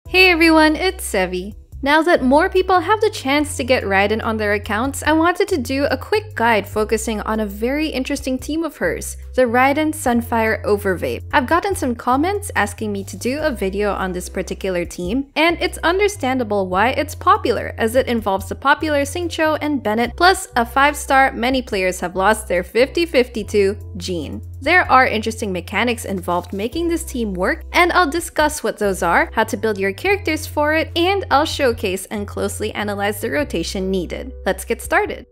Hey everyone, it's Sevi. Now that more people have the chance to get Raiden on their accounts, I wanted to do a quick guide focusing on a very interesting team of hers, the Raiden Sunfire Overvape. I've gotten some comments asking me to do a video on this particular team, and it's understandable why it's popular, as it involves the popular Xingqiu and Bennett, plus a 5-star many players have lost their 50-50 to Jean. There are interesting mechanics involved making this team work, and I'll discuss what those are, how to build your characters for it, and I'll showcase and closely analyze the rotation needed. Let's get started!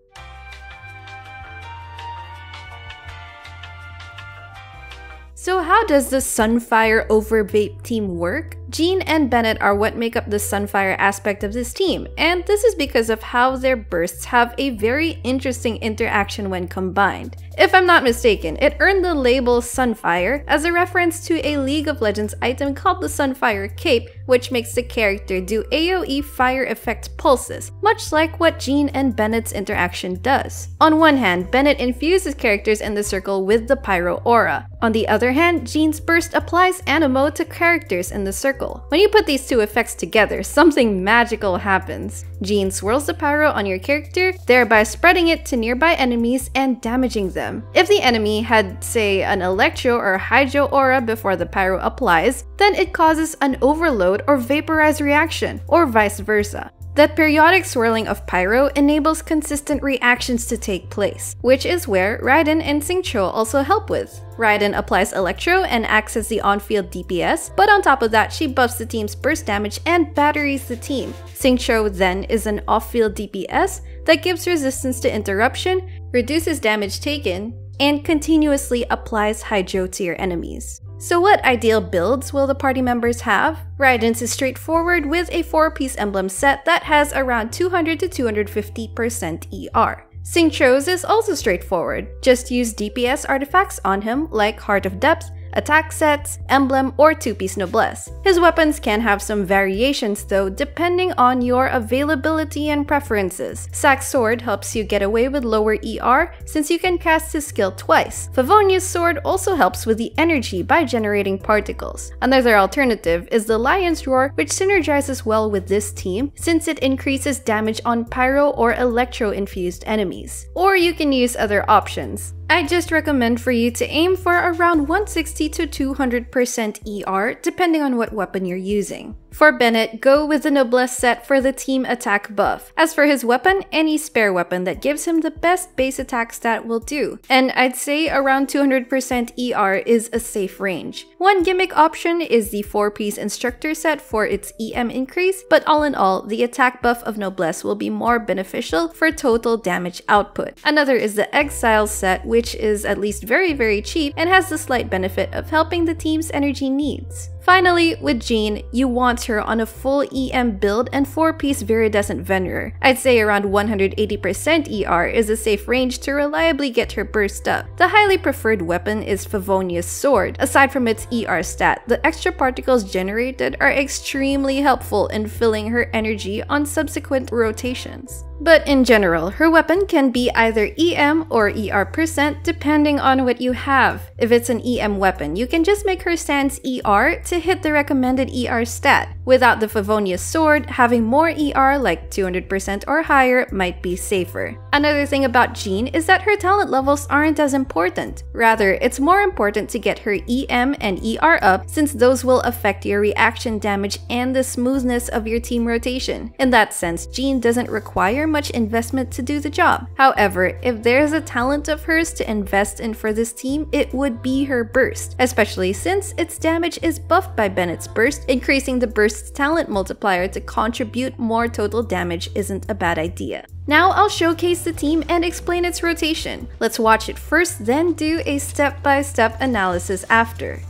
So how does the Sunfire Overvape team work? Jean and Bennett are what make up the Sunfire aspect of this team, and this is because of how their bursts have a very interesting interaction when combined. If I'm not mistaken, it earned the label Sunfire as a reference to a League of Legends item called the Sunfire Cape, which makes the character do AoE fire effect pulses, much like what Jean and Bennett's interaction does. On one hand, Bennett infuses characters in the circle with the Pyro Aura. On the other hand, Jean's burst applies Anemo to characters in the circle. When you put these two effects together, something magical happens. Jean swirls the pyro on your character, thereby spreading it to nearby enemies and damaging them. If the enemy had, say, an Electro or Hydro aura before the pyro applies, then it causes an overload or vaporize reaction, or vice versa. That periodic swirling of pyro enables consistent reactions to take place, which is where Raiden and Xingqiu also help with. Raiden applies Electro and acts as the on-field DPS, but on top of that, she buffs the team's burst damage and batteries the team. Xingqiu then is an off-field DPS that gives resistance to interruption, reduces damage taken, and continuously applies Hydro to your enemies. So what ideal builds will the party members have? Raiden's is straightforward with a 4-piece emblem set that has around 200 to 250% ER. Xingqiu's is also straightforward. Just use DPS artifacts on him like Heart of Depth, attack sets, emblem, or 2-piece noblesse. His weapons can have some variations though, depending on your availability and preferences. Zack's sword helps you get away with lower ER since you can cast his skill twice. Favonia's sword also helps with the energy by generating particles. Another alternative is the Lion's Roar, which synergizes well with this team since it increases damage on pyro or electro infused enemies. Or you can use other options. I just recommend for you to aim for around 160 to 200% ER depending on what weapon you're using. For Bennett, go with the Noblesse set for the team attack buff. As for his weapon, any spare weapon that gives him the best base attack stat will do, and I'd say around 200% ER is a safe range. One gimmick option is the 4-piece instructor set for its EM increase, but all in all, the attack buff of Noblesse will be more beneficial for total damage output. Another is the Exile set, which is at least very cheap and has the slight benefit of helping the team's energy needs. Finally, with Jean, you want her on a full EM build and 4-piece Viridescent Venerer. I'd say around 180% ER is a safe range to reliably get her burst up. The highly preferred weapon is Favonia's sword. Aside from its ER stat, the extra particles generated are extremely helpful in filling her energy on subsequent rotations. But in general, her weapon can be either EM or ER% depending on what you have. If it's an EM weapon, you can just make her stance ER to hit the recommended ER stat. Without the Favonia's sword, having more ER like 200% or higher might be safer. Another thing about Jean is that her talent levels aren't as important. Rather, it's more important to get her EM and ER up since those will affect your reaction damage and the smoothness of your team rotation. In that sense, Jean doesn't require much investment to do the job. However, if there's a talent of hers to invest in for this team, it would be her burst, especially since its damage is buffed by Bennett's burst. Increasing the burst's talent multiplier to contribute more total damage isn't a bad idea. Now I'll showcase the team and explain its rotation. Let's watch it first, then do a step-by-step analysis after.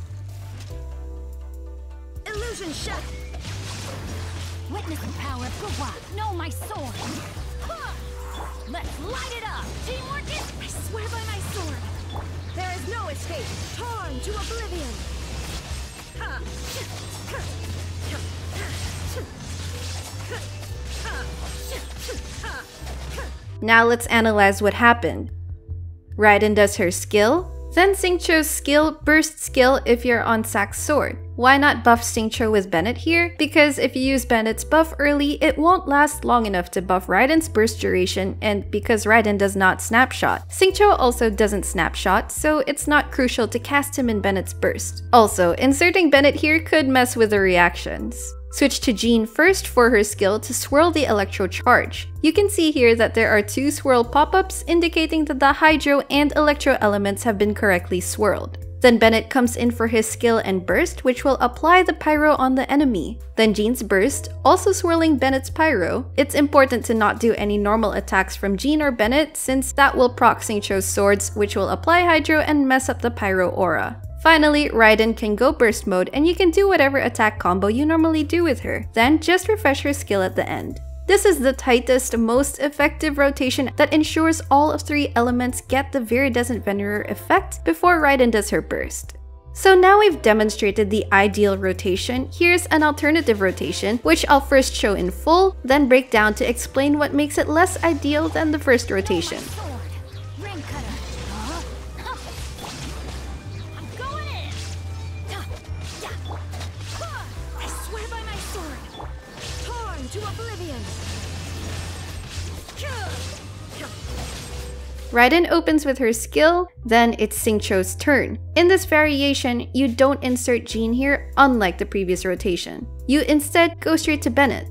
Illusion shot! Witness the power of Guhua! Know my sword! Let's light it up! Teamwork is... I swear by my sword! There is no escape! Torn to oblivion! Now let's analyze what happened. Raiden does her skill, Then Xingqiu's skill, Burst skill if you're on Zack's sword. Why not buff Xingqiu with Bennett here? Because if you use Bennett's buff early, it won't last long enough to buff Raiden's burst duration, and because Raiden does not snapshot. Xingqiu also doesn't snapshot, so it's not crucial to cast him in Bennett's burst. Also, inserting Bennett here could mess with the reactions. Switch to Jean first for her skill to swirl the Electro Charge. You can see here that there are 2 swirl pop-ups indicating that the Hydro and Electro elements have been correctly swirled. Then Bennett comes in for his skill and burst, which will apply the pyro on the enemy. Then Jean's burst, also swirling Bennett's pyro. It's important to not do any normal attacks from Jean or Bennett since that will proc Xingqiu's swords, which will apply Hydro and mess up the pyro aura. Finally, Raiden can go burst mode and you can do whatever attack combo you normally do with her. Then just refresh her skill at the end. This is the tightest, most effective rotation that ensures all of 3 elements get the Viridescent Venerer effect before Raiden does her burst. So now we've demonstrated the ideal rotation, here's an alternative rotation, which I'll first show in full, then break down to explain what makes it less ideal than the first rotation. Raiden opens with her skill, then it's Xingqiu's turn. In this variation, you don't insert Jean here, unlike the previous rotation. You instead go straight to Bennett.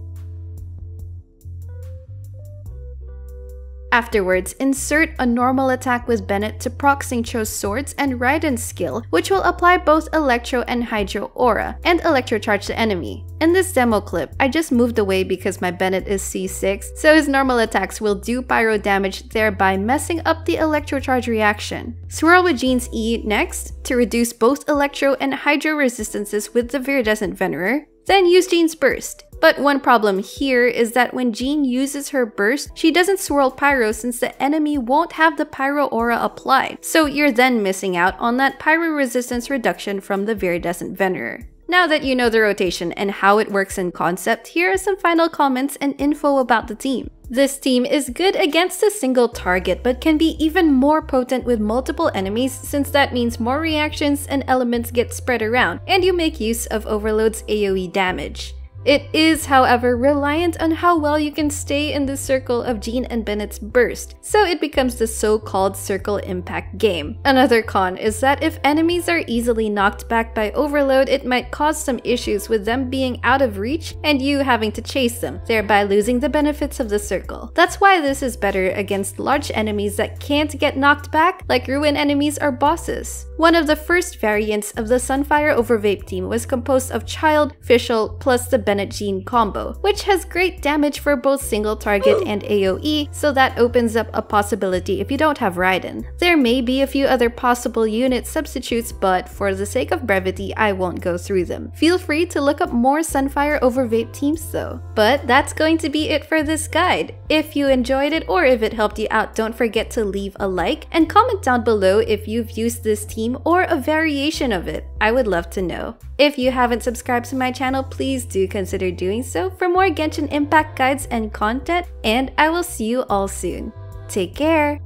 Afterwards, insert a normal attack with Bennett to proc Xingqiu's swords and Raiden's skill, which will apply both Electro and Hydro aura, and Electro Charge the enemy. In this demo clip, I just moved away because my Bennett is C6, so his normal attacks will do pyro damage, thereby messing up the Electro Charge reaction. Swirl with Jean's E next, to reduce both Electro and Hydro resistances with the Viridescent Venerer. Then use Jean's burst. But one problem here is that when Jean uses her burst, she doesn't swirl pyro since the enemy won't have the pyro aura applied, so you're then missing out on that pyro resistance reduction from the Viridescent Venerer. Now that you know the rotation and how it works in concept, here are some final comments and info about the team. This team is good against a single target, but can be even more potent with multiple enemies since that means more reactions and elements get spread around, and you make use of Overload's AoE damage. It is, however, reliant on how well you can stay in the circle of Jean and Bennett's burst, so it becomes the so-called circle impact game. Another con is that if enemies are easily knocked back by Overload, it might cause some issues with them being out of reach and you having to chase them, thereby losing the benefits of the circle. That's why this is better against large enemies that can't get knocked back, like Ruin enemies or bosses. One of the first variants of the Sunfire over Vape team was composed of Childe, Fischl, plus the Bennett Jean combo, which has great damage for both single target and AoE, so that opens up a possibility if you don't have Raiden. There may be a few other possible unit substitutes, but for the sake of brevity, I won't go through them. Feel free to look up more Sunfire over Vape teams though. But that's going to be it for this guide. If you enjoyed it or if it helped you out, don't forget to leave a like and comment down below if you've used this team or a variation of it. I would love to know. If you haven't subscribed to my channel, please do consider doing so for more Genshin Impact guides and content, and I will see you all soon. Take care!